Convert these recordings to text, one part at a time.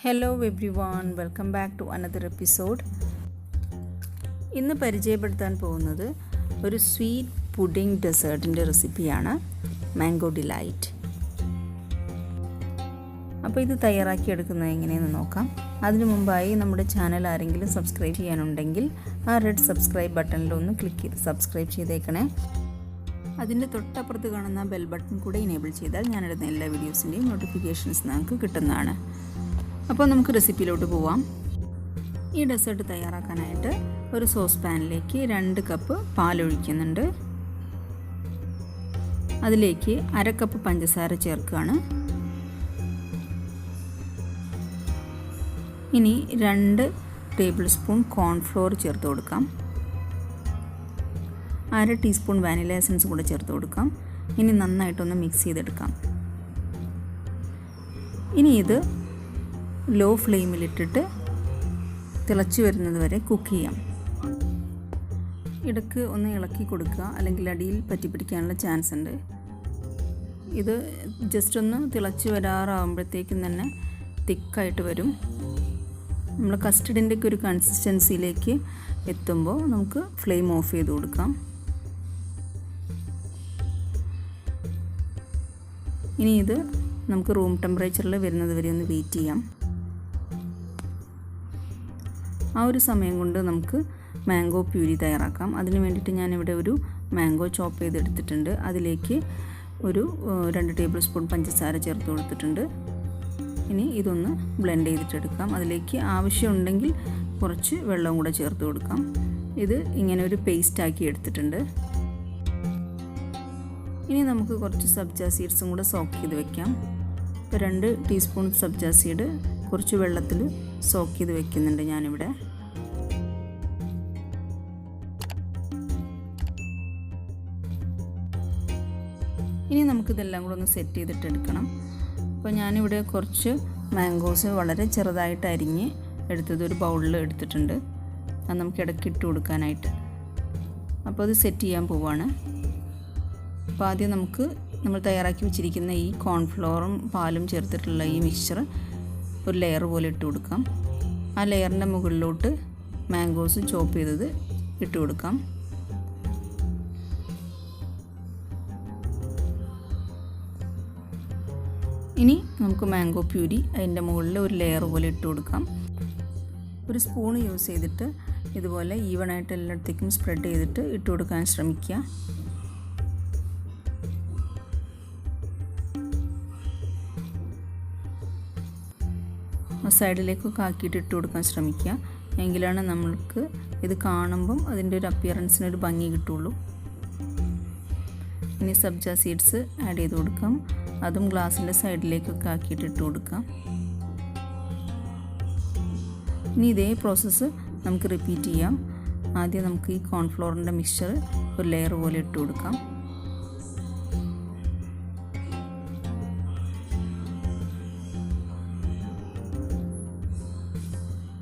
Hello everyone, welcome back to another episode. ഇന്ന് പരിചയപ്പെടുത്താൻ പോകുന്നത് ഒരു സ്വീറ്റ് പുഡിംഗ് ഡെസേർട്ടിൻ്റെ റെസിപ്പിയാണ്, മാംഗോ ഡിലൈറ്റ്. അപ്പോൾ ഇത് തയ്യാറാക്കിയെടുക്കുന്നത് എങ്ങനെയെന്ന് നോക്കാം. അതിനു മുമ്പായി നമ്മുടെ ചാനൽ ആരെങ്കിലും സബ്സ്ക്രൈബ് ചെയ്യാനുണ്ടെങ്കിൽ ആ റെഡ് സബ്സ്ക്രൈബ് ബട്ടണിൽ ഒന്ന് ക്ലിക്ക് ചെയ്ത് സബ്സ്ക്രൈബ് ചെയ്തേക്കണേ. അതിൻ്റെ തൊട്ടപ്പുറത്ത് കാണുന്ന ബെൽ ബട്ടൺ കൂടെ ഇനേബിൾ ചെയ്താൽ ഞാനിടുന്ന എല്ലാ വീഡിയോസിൻ്റെയും നോട്ടിഫിക്കേഷൻസ് നമുക്ക് കിട്ടുന്നതാണ്. അപ്പോൾ നമുക്ക് റെസിപ്പിയിലോട്ട് പോവാം. ഈ ഡെസേർട്ട് തയ്യാറാക്കാനായിട്ട് ഒരു സോസ് പാനിലേക്ക് 2 കപ്പ് പാലൊഴിക്കുന്നുണ്ട്. അതിലേക്ക് 1/2 കപ്പ് പഞ്ചസാര ചേർക്കുകയാണ്. ഇനി 2 ടേബിൾ സ്പൂൺ കോൺഫ്ലോർ ചേർത്ത് കൊടുക്കാം. 1/2 ടീസ്പൂൺ വാനില എസൻസ് കൂടെ ചേർത്ത് കൊടുക്കാം. ഇനി നന്നായിട്ടൊന്ന് മിക്സ് ചെയ്തെടുക്കാം. ഇനി ഇത് ലോ ഫ്ലെയിമിലിട്ടിട്ട് തിളച്ച് വരുന്നത് വരെ കുക്ക് ചെയ്യാം. ഇടയ്ക്ക് ഒന്ന് ഇളക്കി കൊടുക്കുക, അല്ലെങ്കിൽ അടിയിൽ പറ്റിപ്പിടിക്കാനുള്ള ചാൻസ് ഉണ്ട്. ഇത് ജസ്റ്റ് ഒന്ന് തിളച്ച് വരാറാകുമ്പോഴത്തേക്കും തന്നെ തിക്കായിട്ട് വരും. നമ്മൾ കസ്റ്റർഡിൻ്റെ ഒക്കെ ഒരു കൺസിസ്റ്റൻസിയിലേക്ക് എത്തുമ്പോൾ നമുക്ക് ഫ്ലെയിം ഓഫ് ചെയ്ത് കൊടുക്കാം. ഇനി ഇത് നമുക്ക് റൂം ടെമ്പറേച്ചറിൽ വരുന്നത് വരെ ഒന്ന് വെയിറ്റ് ചെയ്യാം. ആ ഒരു സമയം കൊണ്ട് നമുക്ക് മാംഗോ പ്യൂരി തയ്യാറാക്കാം. അതിന് വേണ്ടിയിട്ട് ഞാനിവിടെ ഒരു മാംഗോ ചോപ്പ് ചെയ്തെടുത്തിട്ടുണ്ട്. അതിലേക്ക് ഒരു 2 ടേബിൾ സ്പൂൺ പഞ്ചസാര ചേർത്ത് കൊടുത്തിട്ടുണ്ട്. ഇനി ഇതൊന്ന് ബ്ലെൻഡ് ചെയ്തിട്ടെടുക്കാം. അതിലേക്ക് ആവശ്യമുണ്ടെങ്കിൽ കുറച്ച് വെള്ളം കൂടെ ചേർത്ത് കൊടുക്കാം. ഇത് ഇങ്ങനെ ഒരു പേസ്റ്റാക്കി എടുത്തിട്ടുണ്ട്. ഇനി നമുക്ക് കുറച്ച് സബ്ജ സീഡ്സും കൂടെ സോക്ക് ചെയ്ത് വെക്കാം. ഇപ്പോൾ 2 ടീസ്പൂൺ സബ്ജ സീഡ് കുറച്ച് വെള്ളത്തിൽ സോക്ക് ചെയ്ത് വെക്കുന്നുണ്ട് ഞാനിവിടെ. ഇനി നമുക്കിതെല്ലാം കൂടെ ഒന്ന് സെറ്റ് ചെയ്തിട്ടെടുക്കണം. അപ്പോൾ ഞാനിവിടെ കുറച്ച് മാംഗോസ് വളരെ ചെറുതായിട്ട് അരിഞ്ഞ് എടുത്തത് ഒരു ബൗളിൽ എടുത്തിട്ടുണ്ട്. അത് നമുക്ക് ഇടയ്ക്ക് ഇട്ട് കൊടുക്കാനായിട്ട്. അപ്പോൾ അത് സെറ്റ് ചെയ്യാൻ പോവാണ്. അപ്പോൾ ആദ്യം നമ്മൾ തയ്യാറാക്കി വെച്ചിരിക്കുന്ന ഈ കോൺഫ്ലോറും പാലും ചേർത്തിട്ടുള്ള ഈ മിക്സ്ചർ ഒരു ലെയർ പോലെ ഇട്ട് കൊടുക്കാം. ആ ലെയറിൻ്റെ മുകളിലോട്ട് മാംഗോസ് ചോപ്പ് ചെയ്തത് ഇട്ട് കൊടുക്കാം. ഇനി നമുക്ക് മാംഗോ പ്യൂരി അതിൻ്റെ മുകളിൽ ഒരു ലെയർ പോലെ ഇട്ട് കൊടുക്കാം. ഒരു സ്പൂൺ യൂസ് ചെയ്തിട്ട് ഇതുപോലെ ഈവണായിട്ട് എല്ലായിടത്തേക്കും സ്പ്രെഡ് ചെയ്തിട്ട് ഇട്ട് കൊടുക്കാൻ ശ്രമിക്കുക. സൈഡിലേക്കൊക്കെ ആക്കിയിട്ട് ഇട്ട് കൊടുക്കാൻ ശ്രമിക്കുക. എങ്കിലാണ് നമ്മൾക്ക് ഇത് കാണുമ്പം അതിൻ്റെ ഒരു അപ്പിയറൻസിനൊരു ഭംഗി കിട്ടുള്ളൂ. ഇനി സബ്ജ സീഡ്സ് ആഡ് ചെയ്ത് കൊടുക്കാം. അതും ഗ്ലാസിൻ്റെ സൈഡിലേക്കൊക്കെ ആക്കിയിട്ട് ഇട്ട് കൊടുക്കാം. ഇനി ഇതേ പ്രോസസ്സ് നമുക്ക് റിപ്പീറ്റ് ചെയ്യാം. ആദ്യം നമുക്ക് ഈ കോൺഫ്ലോറിൻ്റെ മിക്സ്ചർ ഒരു ലെയർ പോലെ ഇട്ട് കൊടുക്കാം.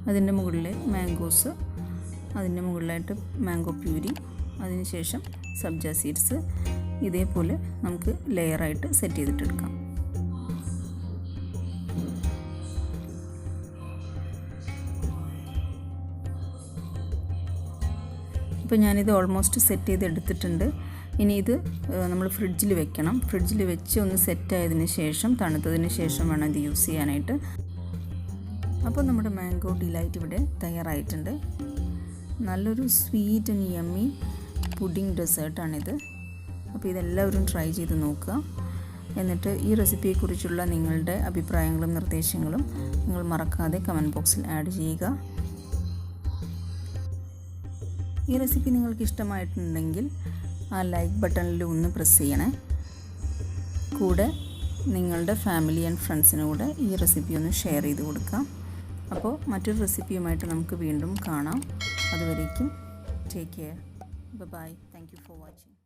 അതിൻ്റെ മുകളിൽ മാംഗോസ്, അതിൻ്റെ മുകളിലായിട്ട് മാംഗോ പ്യൂരി, അതിനുശേഷം സബ്ജ സീഡ്സ്, ഇതേപോലെ നമുക്ക് ലെയറായിട്ട് സെറ്റ് ചെയ്തിട്ടെടുക്കാം. ഇപ്പോൾ ഞാനിത് ഓൾമോസ്റ്റ് സെറ്റ് ചെയ്തെടുത്തിട്ടുണ്ട്. ഇനി ഇത് നമ്മൾ ഫ്രിഡ്ജിൽ വെക്കണം. ഫ്രിഡ്ജിൽ വെച്ച് ഒന്ന് സെറ്റായതിന് ശേഷം, തണുത്തതിന് ശേഷം വേണം ഇത് യൂസ് ചെയ്യാനായിട്ട്. അപ്പോൾ നമ്മുടെ മാംഗോ ഡിലൈറ്റ് ഇവിടെ തയ്യാറായിട്ടുണ്ട്. നല്ലൊരു സ്വീറ്റ് ആൻഡ് യമ്മി പുഡിംഗ് ഡെസേർട്ടാണിത്. അപ്പോൾ ഇതെല്ലാവരും ട്രൈ ചെയ്ത് നോക്കുക. എന്നിട്ട് ഈ റെസിപ്പിയെക്കുറിച്ചുള്ള നിങ്ങളുടെ അഭിപ്രായങ്ങളും നിർദ്ദേശങ്ങളും നിങ്ങൾ മറക്കാതെ കമൻറ്റ് ബോക്സിൽ ആഡ് ചെയ്യുക. ഈ റെസിപ്പി നിങ്ങൾക്ക് ഇഷ്ടമായിട്ടുണ്ടെങ്കിൽ ആ ലൈക്ക് ബട്ടണിൽ ഒന്ന് പ്രസ് ചെയ്യണേ. കൂടെ നിങ്ങളുടെ ഫാമിലി ആൻഡ് ഫ്രണ്ട്സിന് കൂടെ ഈ റെസിപ്പി ഒന്ന് ഷെയർ ചെയ്ത് കൊടുക്കാം. അപ്പോൾ മറ്റൊരു റെസിപ്പിയുമായിട്ട് നമുക്ക് വീണ്ടും കാണാം. അതുവരേക്കും take care. Bye. Thank you for watching.